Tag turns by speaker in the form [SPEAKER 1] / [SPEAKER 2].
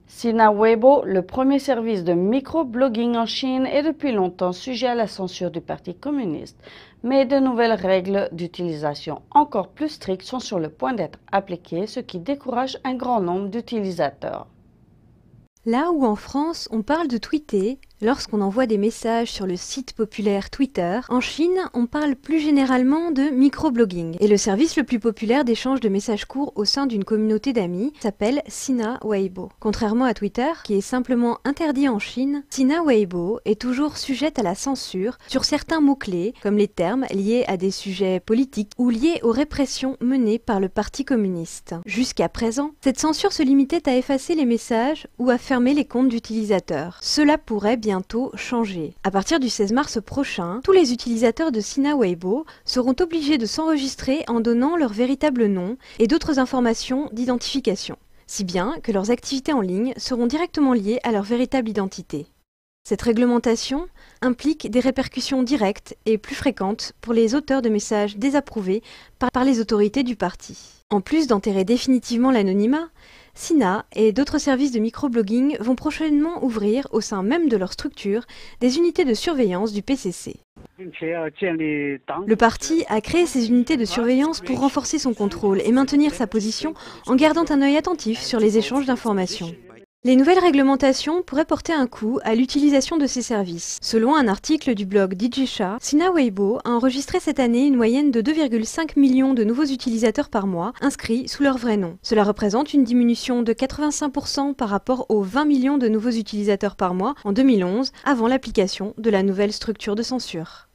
[SPEAKER 1] Sina Weibo, le premier service de microblogging en Chine, est depuis longtemps sujet à la censure du Parti communiste. Mais de nouvelles règles d'utilisation encore plus strictes sont sur le point d'être appliquées, ce qui décourage un grand nombre d'utilisateurs.
[SPEAKER 2] Là où en France on parle de tweeter, lorsqu'on envoie des messages sur le site populaire Twitter, en Chine on parle plus généralement de microblogging. Et le service le plus populaire d'échange de messages courts au sein d'une communauté d'amis s'appelle Sina Weibo. Contrairement à Twitter, qui est simplement interdit en Chine, Sina Weibo est toujours sujette à la censure sur certains mots-clés, comme les termes liés à des sujets politiques ou liés aux répressions menées par le Parti communiste. Jusqu'à présent, cette censure se limitait à effacer les messages ou à fermer les comptes d'utilisateurs. Cela pourrait bientôt changer. À partir du 16 mars prochain, tous les utilisateurs de Sina Weibo seront obligés de s'enregistrer en donnant leur véritable nom et d'autres informations d'identification, si bien que leurs activités en ligne seront directement liées à leur véritable identité. Cette réglementation implique des répercussions directes et plus fréquentes pour les auteurs de messages désapprouvés par les autorités du parti. En plus d'enterrer définitivement l'anonymat, Sina et d'autres services de microblogging vont prochainement ouvrir, au sein même de leur structure, des unités de surveillance du PCC. Le parti a créé ces unités de surveillance pour renforcer son contrôle et maintenir sa position en gardant un œil attentif sur les échanges d'informations. Les nouvelles réglementations pourraient porter un coup à l'utilisation de ces services. Selon un article du blog Digisha, Sina Weibo a enregistré cette année une moyenne de 2,5 millions de nouveaux utilisateurs par mois inscrits sous leur vrai nom. Cela représente une diminution de 85% par rapport aux 20 millions de nouveaux utilisateurs par mois en 2011, avant l'application de la nouvelle structure de censure.